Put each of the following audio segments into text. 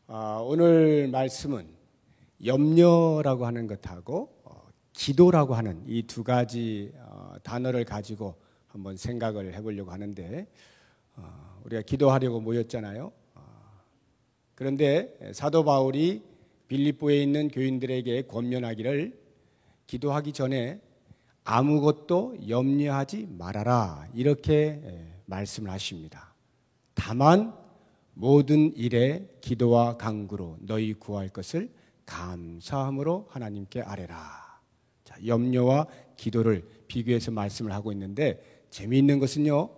오늘 말씀은 염려라고 하는 것하고 기도라고 하는 이 두 가지 단어를 가지고 한번 생각을 해보려고 하는데, 우리가 기도하려고 모였잖아요. 그런데 사도 바울이 빌립보에 있는 교인들에게 권면하기를 기도하기 전에 아무것도 염려하지 말아라, 이렇게 말씀을 하십니다. 다만 모든 일에 기도와 간구로 너희 구할 것을 감사함으로 하나님께 아뢰라. 자, 염려와 기도를 비교해서 말씀을 하고 있는데, 재미있는 것은요,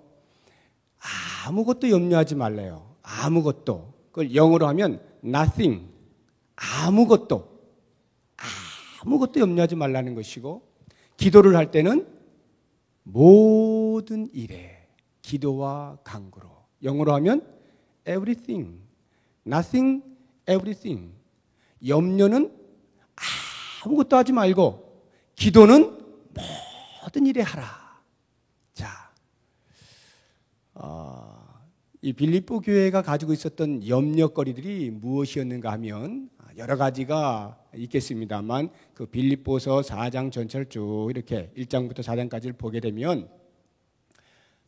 아무것도 염려하지 말래요. 아무것도. 그걸 영어로 하면 nothing. 아무것도 염려하지 말라는 것이고, 기도를 할 때는 모든 일에 기도와 간구로. 영어로 하면 everything, nothing, everything. 염려는 아무것도 하지 말고 기도는 모든 일에 하라. 자, 이 빌립보 교회가 가지고 있었던 염려거리들이 무엇이었는가 하면 여러 가지가 있겠습니다만, 그 빌립보서 4장 전체를 쭉 이렇게 1장부터 4장까지를 보게 되면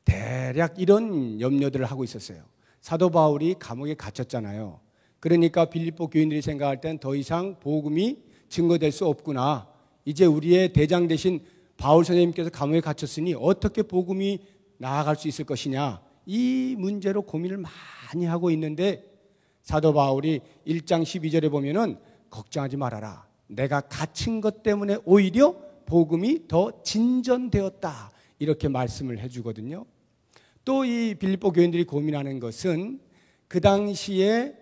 대략 이런 염려들을 하고 있었어요. 사도 바울이 감옥에 갇혔잖아요. 그러니까 빌립보 교인들이 생각할 땐 더 이상 복음이 증거될 수 없구나. 이제 우리의 대장 되신 바울 선생님께서 감옥에 갇혔으니 어떻게 복음이 나아갈 수 있을 것이냐, 이 문제로 고민을 많이 하고 있는데, 사도 바울이 1장 12절에 보면은 걱정하지 말아라. 내가 갇힌 것 때문에 오히려 복음이 더 진전되었다, 이렇게 말씀을 해주거든요. 또 이 빌립보 교인들이 고민하는 것은 그 당시에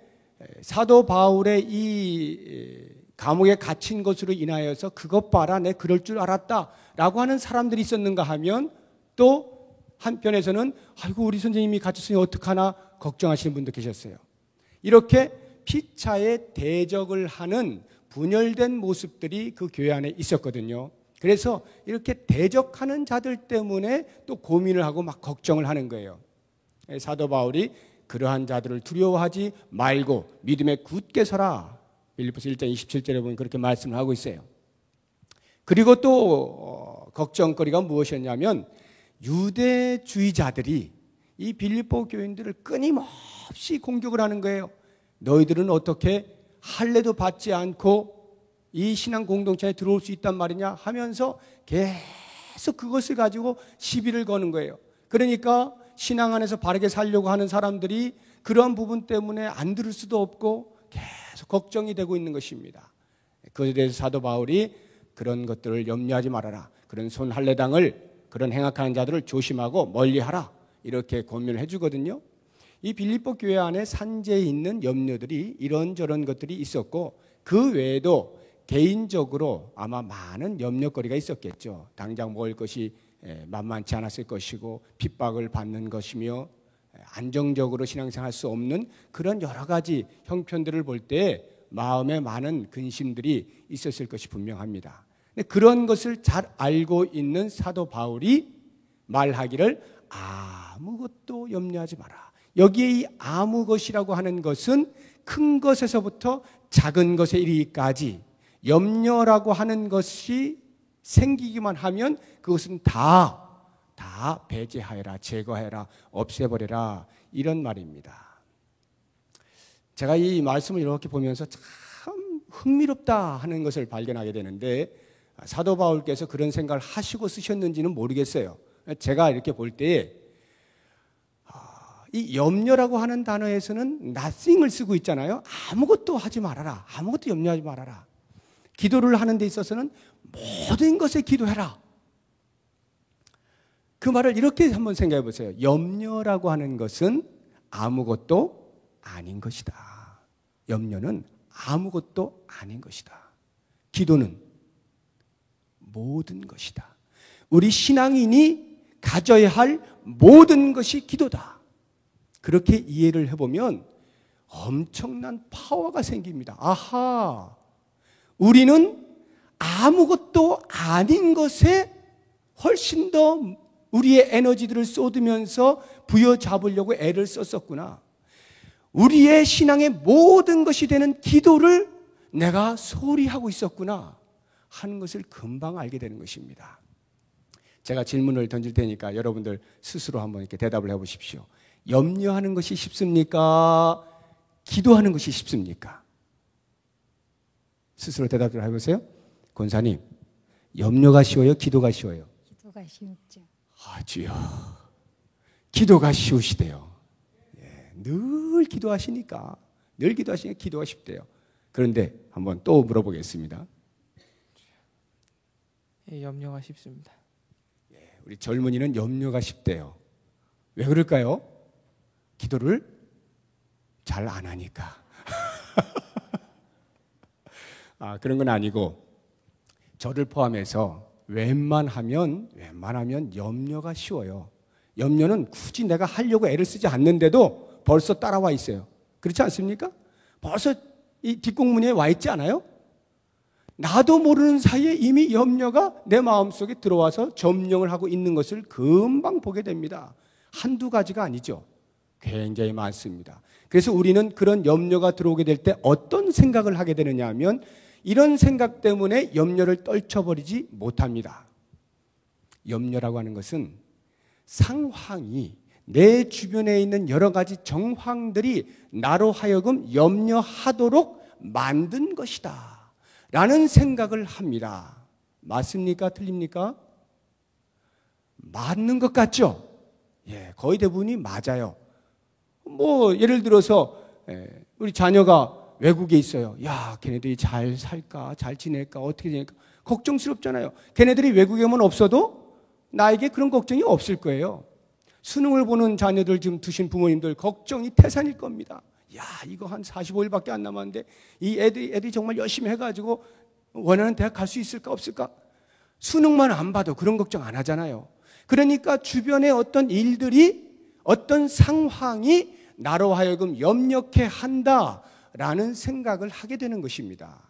사도 바울의 이 감옥에 갇힌 것으로 인하여서 그것 봐라, 내 그럴 줄 알았다 라고 하는 사람들이 있었는가 하면, 또 한편에서는 아이고 우리 선생님이 갇혔으니 어떡하나 걱정하시는 분도 계셨어요. 이렇게 피차에 대적을 하는 분열된 모습들이 그 교회 안에 있었거든요. 그래서 이렇게 대적하는 자들 때문에 또 고민을 하고 막 걱정을 하는 거예요. 사도 바울이 그러한 자들을 두려워하지 말고 믿음에 굳게 서라, 빌립보서 1장 27절에 보면 그렇게 말씀을 하고 있어요. 그리고 또 걱정거리가 무엇이었냐면, 유대주의자들이 이 빌립보 교인들을 끊임없이 공격을 하는 거예요. 너희들은 어떻게 할례도 받지 않고 이 신앙 공동체에 들어올 수 있단 말이냐 하면서 계속 그것을 가지고 시비를 거는 거예요. 그러니까 신앙 안에서 바르게 살려고 하는 사람들이 그러한 부분 때문에 안 들을 수도 없고 계속 걱정이 되고 있는 것입니다. 그것에 대해서 사도 바울이 그런 것들을 염려하지 말아라. 그런 손할례당을, 그런 행악하는 자들을 조심하고 멀리하라, 이렇게 권면을 해주거든요. 이 빌립보 교회 안에 산재에 있는 염려들이 이런저런 것들이 있었고, 그 외에도 개인적으로 아마 많은 염려거리가 있었겠죠. 당장 먹을 것이 만만치 않았을 것이고, 핍박을 받는 것이며, 안정적으로 신앙생활할 수 없는 그런 여러 가지 형편들을 볼 때 마음에 많은 근심들이 있었을 것이 분명합니다. 근데 그런 것을 잘 알고 있는 사도 바울이 말하기를 아무것도 염려하지 마라. 여기에 이 아무 것이라고 하는 것은 큰 것에서부터 작은 것에 이르기까지 염려라고 하는 것이 생기기만 하면 그것은 다 배제하여라, 제거해라, 없애버려라, 이런 말입니다. 제가 이 말씀을 이렇게 보면서 참 흥미롭다 하는 것을 발견하게 되는데, 사도 바울께서 그런 생각을 하시고 쓰셨는지는 모르겠어요. 제가 이렇게 볼 때 이 염려라고 하는 단어에서는 nothing을 쓰고 있잖아요. 아무것도 하지 말아라, 아무것도 염려하지 말아라. 기도를 하는 데 있어서는 모든 것에 기도해라. 그 말을 이렇게 한번 생각해 보세요. 염려라고 하는 것은 아무것도 아닌 것이다. 염려는 아무것도 아닌 것이다. 기도는 모든 것이다. 우리 신앙인이 가져야 할 모든 것이 기도다. 그렇게 이해를 해보면 엄청난 파워가 생깁니다. 아하, 우리는 아무것도 아닌 것에 훨씬 더 우리의 에너지들을 쏟으면서 부여잡으려고 애를 썼었구나. 우리의 신앙의 모든 것이 되는 기도를 내가 소홀히 하고 있었구나 하는 것을 금방 알게 되는 것입니다. 제가 질문을 던질 테니까 여러분들 스스로 한번 이렇게 대답을 해보십시오. 염려하는 것이 쉽습니까? 기도하는 것이 쉽습니까? 스스로 대답을 해보세요. 권사님, 염려가 쉬워요? 기도가 쉬워요? 기도가 쉽죠. 주여, 기도가 쉬우시대요. 늘 기도하시니까 기도가 쉽대요. 그런데 한번 또 물어보겠습니다. 염려가 쉽습니다. 우리 젊은이는 염려가 쉽대요. 왜 그럴까요? 기도를 잘 안 하니까. 그런 건 아니고 저를 포함해서 웬만하면 염려가 쉬워요. 염려는 굳이 내가 하려고 애를 쓰지 않는데도 벌써 따라와 있어요. 그렇지 않습니까? 벌써 이 뒷공문에 와 있지 않아요? 나도 모르는 사이에 이미 염려가 내 마음속에 들어와서 점령을 하고 있는 것을 금방 보게 됩니다. 한두 가지가 아니죠. 굉장히 많습니다. 그래서 우리는 그런 염려가 들어오게 될 때 어떤 생각을 하게 되느냐 하면 이런 생각 때문에 염려를 떨쳐버리지 못합니다. 염려라고 하는 것은 상황이 내 주변에 있는 여러 가지 정황들이 나로 하여금 염려하도록 만든 것이다 라는 생각을 합니다. 맞습니까? 틀립니까? 맞는 것 같죠? 거의 대부분이 맞아요. 예를 들어서 우리 자녀가 외국에 있어요. 걔네들이 잘 살까? 잘 지낼까? 어떻게 지낼까? 걱정스럽잖아요. 걔네들이 외국에만 없어도 나에게 그런 걱정이 없을 거예요. 수능을 보는 자녀들 지금 두신 부모님들 걱정이 태산일 겁니다. 이거 한 45일밖에 안 남았는데 이 애들이 정말 열심히 해가지고 원하는 대학 갈 수 있을까 없을까? 수능만 안 봐도 그런 걱정 안 하잖아요. 그러니까 주변의 어떤 일들이 어떤 상황이 나로 하여금 염려케 한다라는 생각을 하게 되는 것입니다.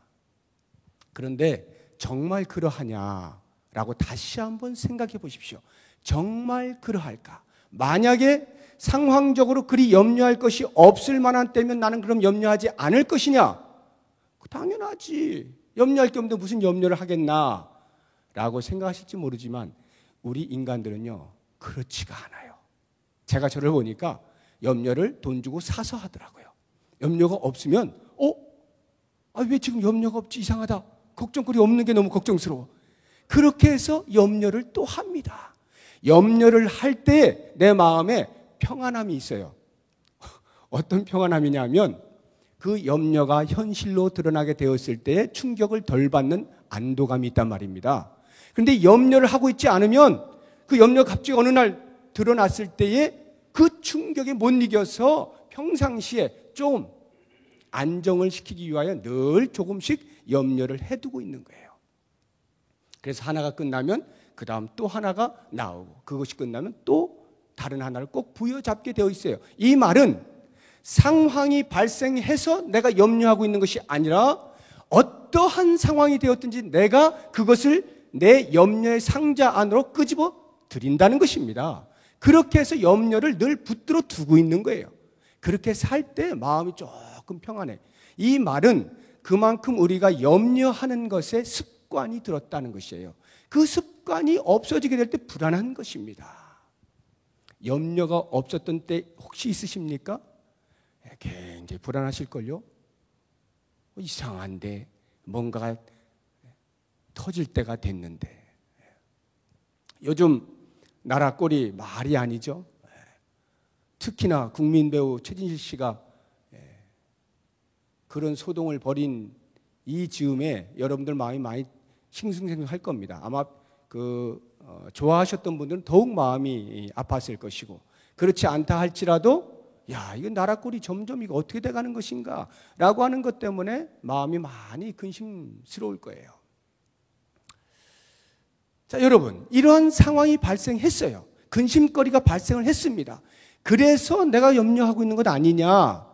그런데 정말 그러하냐라고 다시 한번 생각해 보십시오. 정말 그러할까? 만약에 상황적으로 그리 염려할 것이 없을 만한 때면 나는 그럼 염려하지 않을 것이냐? 당연하지. 염려할 게 없는데 무슨 염려를 하겠나? 라고 생각하실지 모르지만 우리 인간들은요, 그렇지가 않아요. 제가 저를 보니까 염려를 돈 주고 사서 하더라고요. 염려가 없으면 왜 지금 염려가 없지? 이상하다. 걱정거리 없는 게 너무 걱정스러워. 그렇게 해서 염려를 또 합니다. 염려를 할 때 내 마음에 평안함이 있어요. 어떤 평안함이냐면 그 염려가 현실로 드러나게 되었을 때의 충격을 덜 받는 안도감이 있단 말입니다. 그런데 염려를 하고 있지 않으면 그 염려가 갑자기 어느 날 드러났을 때에 그 충격에 못 이겨서 평상시에 좀 안정을 시키기 위하여 늘 조금씩 염려를 해두고 있는 거예요. 그래서 하나가 끝나면 그 다음 또 하나가 나오고 그것이 끝나면 또 다른 하나를 꼭 부여잡게 되어 있어요. 이 말은 상황이 발생해서 내가 염려하고 있는 것이 아니라 어떠한 상황이 되었든지 내가 그것을 내 염려의 상자 안으로 끄집어 들인다는 것입니다. 그렇게 해서 염려를 늘 붙들어 두고 있는 거예요. 그렇게 살 때 마음이 조금 평안해. 이 말은 그만큼 우리가 염려하는 것에 습관이 들었다는 것이에요. 그 습관이 없어지게 될 때 불안한 것입니다. 염려가 없었던 때 혹시 있으십니까? 굉장히 불안하실걸요? 이상한데 뭔가가 터질 때가 됐는데 요즘 나라 꼴이 말이 아니죠. 특히나 국민 배우 최진실 씨가 그런 소동을 벌인 이 즈음에 여러분들 마음이 많이 싱숭생숭할 겁니다. 아마 좋아하셨던 분들은 더욱 마음이 아팠을 것이고 그렇지 않다 할지라도 이거 나라 꼴이 점점 이거 어떻게 돼가는 것인가 라고 하는 것 때문에 마음이 많이 근심스러울 거예요. 자, 여러분, 이러한 상황이 발생했어요. 근심거리가 발생을 했습니다. 그래서 내가 염려하고 있는 것 아니냐라고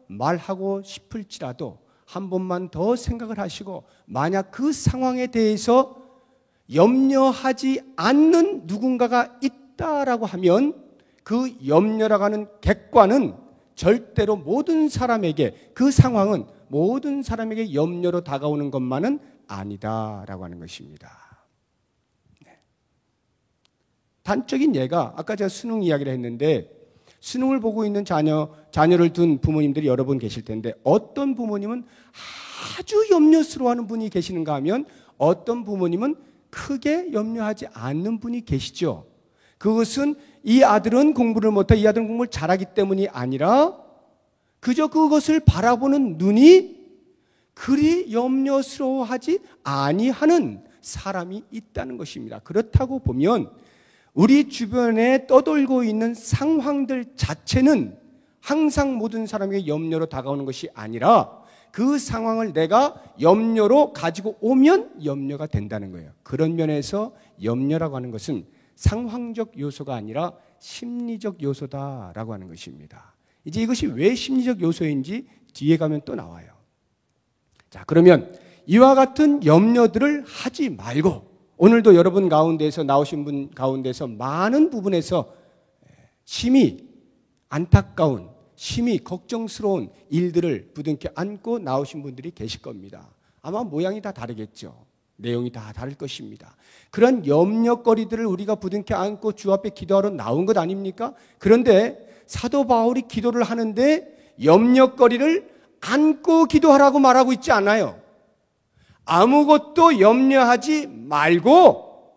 말하고 싶을지라도 한 번만 더 생각을 하시고 만약 그 상황에 대해서 염려하지 않는 누군가가 있다라고 하면 그 염려라고 하는 객관은 절대로 모든 사람에게, 그 상황은 모든 사람에게 염려로 다가오는 것만은 아니다라고 하는 것입니다. 단적인 예가, 아까 제가 수능 이야기를 했는데, 수능을 보고 있는 자녀를 둔 부모님들이 여러 분 계실 텐데, 어떤 부모님은 아주 염려스러워하는 분이 계시는가 하면 어떤 부모님은 크게 염려하지 않는 분이 계시죠. 그것은 이 아들은 공부를 못해, 이 아들은 공부를 잘하기 때문이 아니라 그저 그것을 바라보는 눈이 그리 염려스러워하지 아니하는 사람이 있다는 것입니다. 그렇다고 보면 우리 주변에 떠돌고 있는 상황들 자체는 항상 모든 사람에게 염려로 다가오는 것이 아니라 그 상황을 내가 염려로 가지고 오면 염려가 된다는 거예요. 그런 면에서 염려라고 하는 것은 상황적 요소가 아니라 심리적 요소다라고 하는 것입니다. 이제 이것이 왜 심리적 요소인지 뒤에 가면 또 나와요. 자, 그러면 이와 같은 염려들을 하지 말고, 오늘도 여러분 가운데서 나오신 분 가운데서 많은 부분에서 심히 안타까운, 심히 걱정스러운 일들을 부둥켜 안고 나오신 분들이 계실 겁니다. 아마 모양이 다 다르겠죠. 내용이 다 다를 것입니다. 그런 염려거리들을 우리가 부둥켜 안고 주 앞에 기도하러 나온 것 아닙니까? 그런데 사도 바울이 기도를 하는데 염려거리를 안고 기도하라고 말하고 있지 않아요. 아무것도 염려하지 말고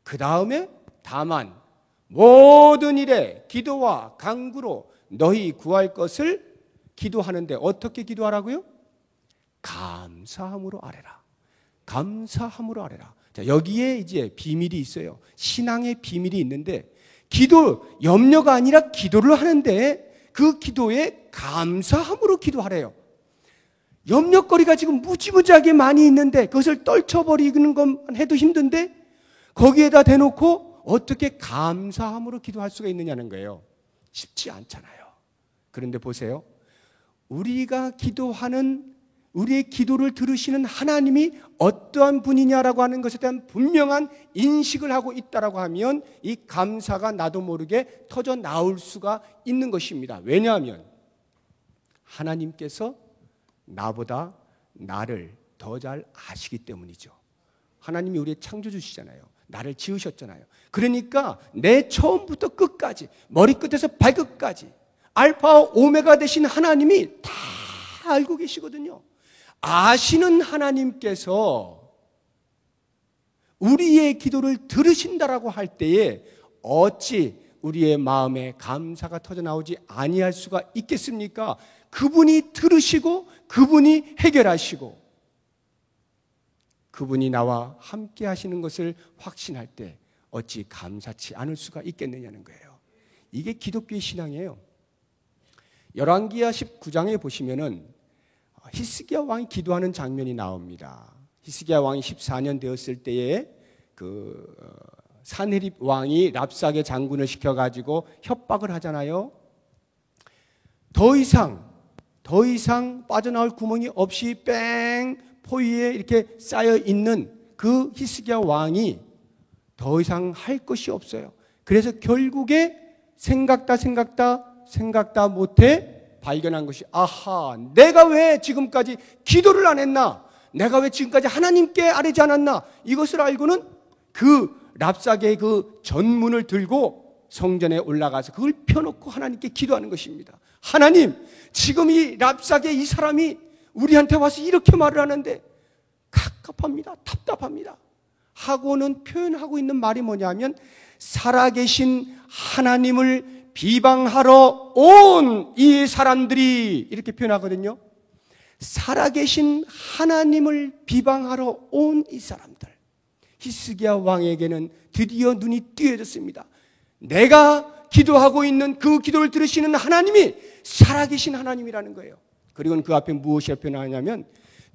그 다음에 다만 모든 일에 기도와 간구로 너희 구할 것을 기도하는데 어떻게 기도하라고요? 감사함으로 아뢰라. 감사함으로 아뢰라. 자, 여기에 이제 비밀이 있어요. 신앙의 비밀이 있는데, 염려가 아니라 기도를 하는데 그 기도에 감사함으로 기도하래요. 염려거리가 지금 무지무지하게 많이 있는데 그것을 떨쳐버리는 것만 해도 힘든데 거기에다 대놓고 어떻게 감사함으로 기도할 수가 있느냐는 거예요. 쉽지 않잖아요. 그런데 보세요. 우리가 기도하는, 우리의 기도를 들으시는 하나님이 어떠한 분이냐라고 하는 것에 대한 분명한 인식을 하고 있다라고 하면 이 감사가 나도 모르게 터져 나올 수가 있는 것입니다. 왜냐하면 하나님께서 나보다 나를 더 잘 아시기 때문이죠. 하나님이 우리의 창조주시잖아요. 나를 지으셨잖아요. 그러니까 내 처음부터 끝까지, 머리끝에서 발끝까지 알파와 오메가 되신 하나님이 다 알고 계시거든요. 아시는 하나님께서 우리의 기도를 들으신다라고 할 때에 어찌 우리의 마음에 감사가 터져 나오지 아니할 수가 있겠습니까? 그분이 들으시고 그분이 해결하시고 그분이 나와 함께 하시는 것을 확신할 때 어찌 감사치 않을 수가 있겠느냐는 거예요. 이게 기독교의 신앙이에요. 열왕기하 19장에 보시면은 히스기야 왕이 기도하는 장면이 나옵니다. 히스기야 왕이 14년 되었을 때에 사네립 왕이 랍삭의 장군을 시켜가지고 협박을 하잖아요. 더 이상 빠져나올 구멍이 없이 포위에 이렇게 쌓여 있는 그 히스기야 왕이 더 이상 할 것이 없어요. 그래서 결국에 생각다 못해 발견한 것이, 아하, 내가 왜 지금까지 기도를 안 했나? 내가 왜 지금까지 하나님께 아뢰지 않았나? 이것을 알고는 그 랍삭의 그 전문을 들고 성전에 올라가서 그걸 펴놓고 하나님께 기도하는 것입니다. 하나님, 지금 이 랍삭의 이 사람이 우리한테 와서 이렇게 말을 하는데 갑갑합니다. 답답합니다. 하고는 표현하고 있는 말이 뭐냐면 살아계신 하나님을 비방하러 온 이 사람들이, 이렇게 표현하거든요. 살아계신 하나님을 비방하러 온 이 사람들. 히스기야 왕에게는 드디어 눈이 띄어졌습니다. 내가 기도하고 있는 그 기도를 들으시는 하나님이 살아계신 하나님이라는 거예요. 그리고 그 앞에 무엇이 표현하냐면,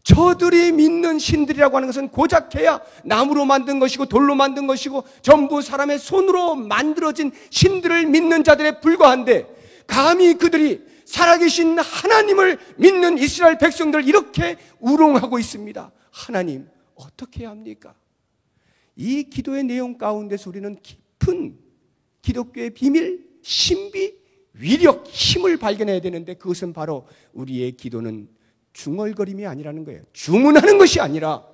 저들이 믿는 신들이라고 하는 것은 고작해야 나무로 만든 것이고 돌로 만든 것이고 전부 사람의 손으로 만들어진 신들을 믿는 자들에 불과한데, 감히 그들이 살아계신 하나님을 믿는 이스라엘 백성들을 이렇게 우롱하고 있습니다. 하나님, 어떻게 해야 합니까? 이 기도의 내용 가운데서 우리는 깊은 기독교의 비밀, 신비, 위력, 힘을 발견해야 되는데 그것은 바로 우리의 기도는 중얼거림이 아니라는 거예요. 주문하는 것이 아니라,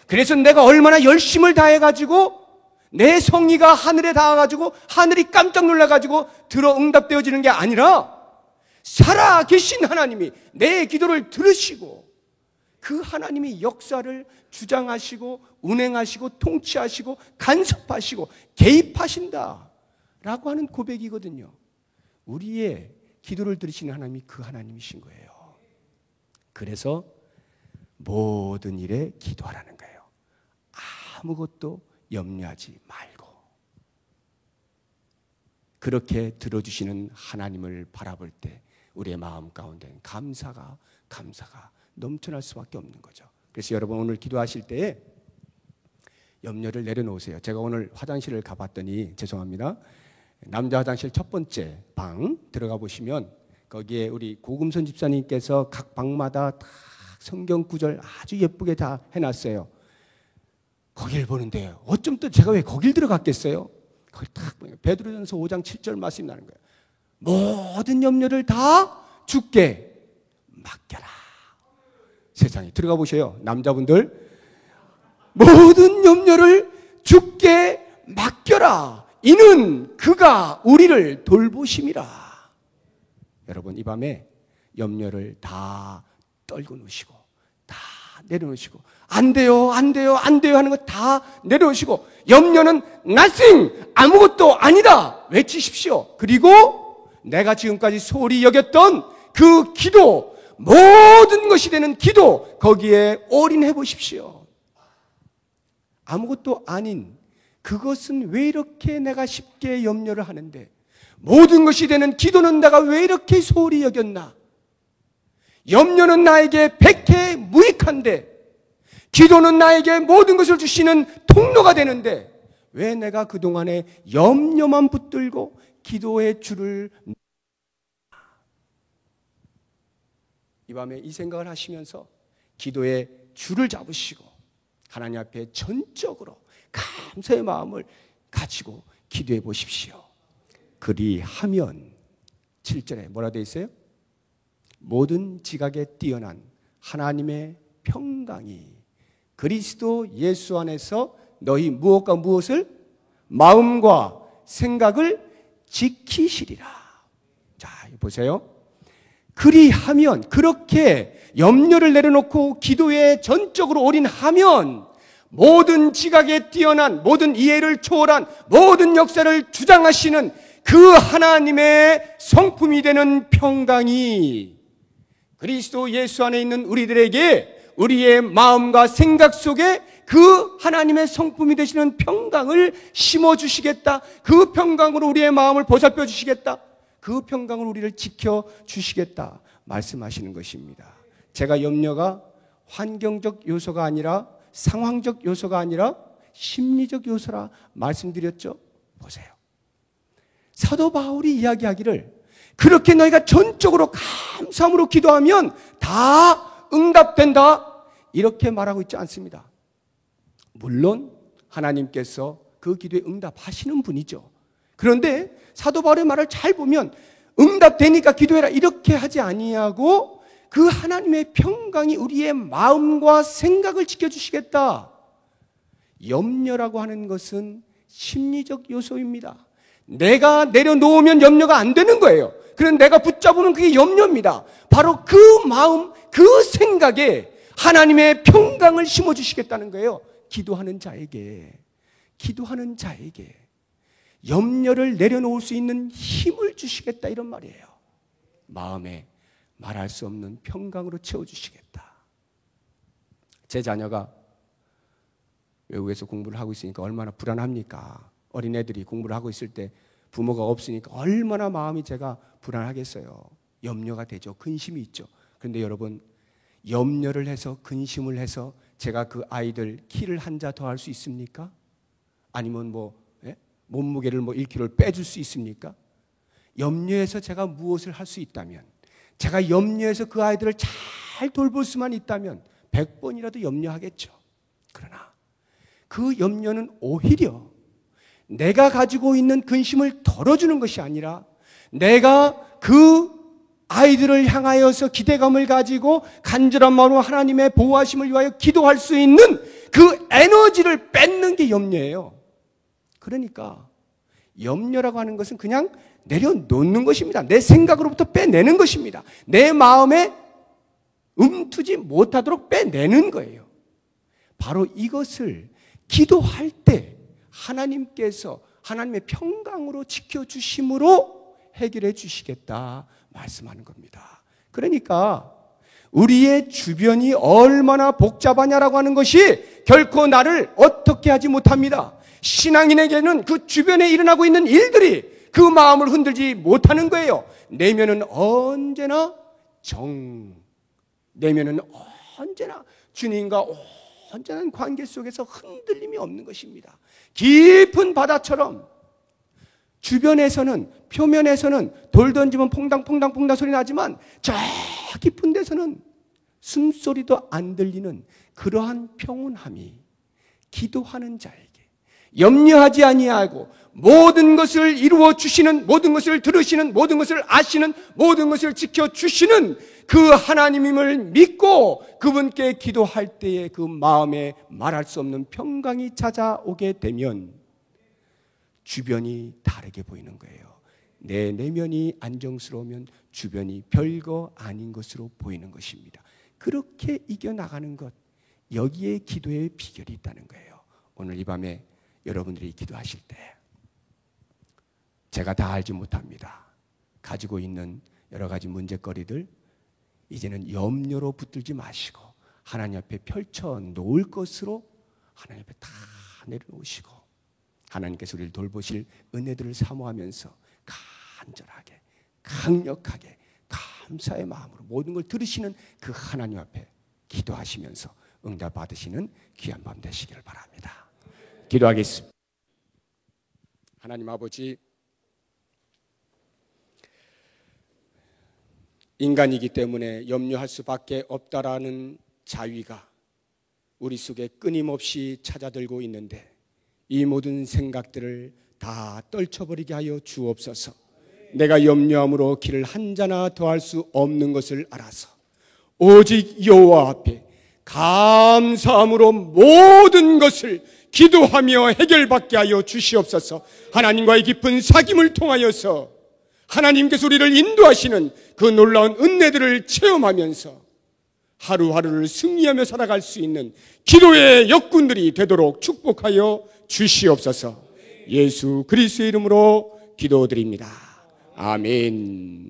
그래서 내가 얼마나 열심을 다해가지고 내 성의가 하늘에 닿아가지고 하늘이 깜짝 놀라가지고 들어 응답되어지는 게 아니라 살아계신 하나님이 내 기도를 들으시고 그 하나님이 역사를 주장하시고 운행하시고 통치하시고 간섭하시고 개입하신다라고 하는 고백이거든요. 우리의 기도를 들으시는 하나님이 그 하나님이신 거예요. 그래서 모든 일에 기도하라는 거예요. 아무것도 염려하지 말고. 그렇게 들어주시는 하나님을 바라볼 때 우리의 마음 가운데 감사가 넘쳐날 수밖에 없는 거죠. 그래서 여러분 오늘 기도하실 때에 염려를 내려놓으세요. 제가 오늘 화장실을 가봤더니, 죄송합니다, 남자 화장실 첫 번째 방 들어가 보시면 거기에 우리 고금선 집사님께서 각 방마다 다 성경 구절 아주 예쁘게 다 해놨어요. 거길 보는데 어쩜 또 제가 왜 거길 들어갔겠어요? 거기 딱 보니까 베드로전서 5장 7절 말씀이 나는 거예요. 모든 염려를 다 주께 맡겨라. 세상에 들어가 보세요. 남자분들, 모든 염려를 주께 맡겨라. 이는 그가 우리를 돌보심이라. 여러분 이 밤에 염려를 다 떨고 놓으시고 다 내려놓으시고 안 돼요 하는 거 다 내려놓으시고 염려는 nothing, 아무것도 아니다 외치십시오. 그리고 내가 지금까지 소홀히 여겼던 그 기도, 모든 것이 되는 기도, 거기에 올인해 보십시오. 아무것도 아닌 그것은 왜 이렇게 내가 쉽게 염려를 하는데, 모든 것이 되는 기도는 내가 왜 이렇게 소홀히 여겼나? 염려는 나에게 백해 무익한데, 기도는 나에게 모든 것을 주시는 통로가 되는데, 왜 내가 그동안에 염려만 붙들고 기도의 줄을, 이 밤에 이 생각을 하시면서 기도의 줄을 잡으시고 하나님 앞에 전적으로 감사의 마음을 가지고 기도해 보십시오. 그리하면 7절에 뭐라 되어 있어요? 모든 지각에 뛰어난 하나님의 평강이 그리스도 예수 안에서 너희 무엇과 무엇을? 마음과 생각을 지키시리라. 자, 보세요. 그리하면, 그렇게 염려를 내려놓고 기도에 전적으로 올인하면 모든 지각에 뛰어난, 모든 이해를 초월한 모든 역사를 주장하시는 그 하나님의 성품이 되는 평강이 그리스도 예수 안에 있는 우리들에게 우리의 마음과 생각 속에 그 하나님의 성품이 되시는 평강을 심어주시겠다. 그 평강으로 우리의 마음을 보살펴 주시겠다. 그 평강으로 우리를 지켜주시겠다 말씀하시는 것입니다. 제가 염려가 환경적 요소가 아니라, 상황적 요소가 아니라 심리적 요소라 말씀드렸죠. 보세요. 사도 바울이 이야기하기를 그렇게 너희가 전적으로 감사함으로 기도하면 다 응답된다, 이렇게 말하고 있지 않습니다. 물론 하나님께서 그 기도에 응답하시는 분이죠. 그런데 사도 바울의 말을 잘 보면 응답되니까 기도해라 이렇게 하지 아니하고 그 하나님의 평강이 우리의 마음과 생각을 지켜주시겠다. 염려라고 하는 것은 심리적 요소입니다. 내가 내려놓으면 염려가 안 되는 거예요. 그런데 내가 붙잡으면 그게 염려입니다. 바로 그 마음, 그 생각에 하나님의 평강을 심어주시겠다는 거예요. 기도하는 자에게 염려를 내려놓을 수 있는 힘을 주시겠다, 이런 말이에요. 마음에 말할 수 없는 평강으로 채워주시겠다. 제 자녀가 외국에서 공부를 하고 있으니까 얼마나 불안합니까? 어린애들이 공부를 하고 있을 때 부모가 없으니까 얼마나 마음이 제가 불안하겠어요. 염려가 되죠. 근심이 있죠. 그런데 여러분, 염려를 해서 근심을 해서 제가 그 아이들 키를 한 자 더 할 수 있습니까? 아니면 몸무게를 1kg를 빼줄 수 있습니까? 염려해서 제가 무엇을 할 수 있다면, 제가 염려해서 그 아이들을 잘 돌볼 수만 있다면 100번이라도 염려하겠죠. 그러나 그 염려는 오히려 내가 가지고 있는 근심을 덜어주는 것이 아니라 내가 그 아이들을 향하여서 기대감을 가지고 간절한 마음으로 하나님의 보호하심을 위하여 기도할 수 있는 그 에너지를 뺏는 게 염려예요. 그러니까 염려라고 하는 것은 그냥 내려놓는 것입니다. 내 생각으로부터 빼내는 것입니다. 내 마음에 움트지 못하도록 빼내는 거예요. 바로 이것을 기도할 때 하나님께서 하나님의 평강으로 지켜주심으로 해결해 주시겠다 말씀하는 겁니다. 그러니까 우리의 주변이 얼마나 복잡하냐라고 하는 것이 결코 나를 어떻게 하지 못합니다. 신앙인에게는 그 주변에 일어나고 있는 일들이 그 마음을 흔들지 못하는 거예요. 내면은 언제나 내면은 언제나 주님과 온전한 관계 속에서 흔들림이 없는 것입니다. 깊은 바다처럼 주변에서는 표면에서는 돌 던지면 퐁당퐁당 소리 나지만 저 깊은 데서는 숨소리도 안 들리는 그러한 평온함이 기도하는 자에게 염려하지 아니하고 모든 것을 이루어 주시는, 모든 것을 들으시는, 모든 것을 아시는, 모든 것을 지켜주시는 그 하나님임을 믿고 그분께 기도할 때에 그 마음에 말할 수 없는 평강이 찾아오게 되면 주변이 다르게 보이는 거예요. 내 내면이 안정스러우면 주변이 별거 아닌 것으로 보이는 것입니다. 그렇게 이겨나가는 것, 여기에 기도의 비결이 있다는 거예요. 오늘 이 밤에 여러분들이 기도하실 때 제가 다 알지 못합니다. 가지고 있는 여러 가지 문제거리들 이제는 염려로 붙들지 마시고 하나님 앞에 펼쳐 놓을 것으로 하나님 앞에 다 내려놓으시고 하나님께서 우리를 돌보실 은혜들을 사모하면서 간절하게 강력하게 감사의 마음으로 모든 걸 들으시는 그 하나님 앞에 기도하시면서 응답 받으시는 귀한 밤 되시기를 바랍니다. 기도하겠습니다. 하나님 아버지, 인간이기 때문에 염려할 수밖에 없다라는 자위가 우리 속에 끊임없이 찾아들고 있는데 이 모든 생각들을 다 떨쳐버리게 하여 주옵소서. 내가 염려함으로 길을 한 자나 더할 수 없는 것을 알아서 오직 여호와 앞에 감사함으로 모든 것을 기도하며 해결받게 하여 주시옵소서. 하나님과의 깊은 사귐을 통하여서 하나님께서 우리를 인도하시는 그 놀라운 은혜들을 체험하면서 하루하루를 승리하며 살아갈 수 있는 기도의 역군들이 되도록 축복하여 주시옵소서. 예수 그리스도의 이름으로 기도드립니다. 아멘.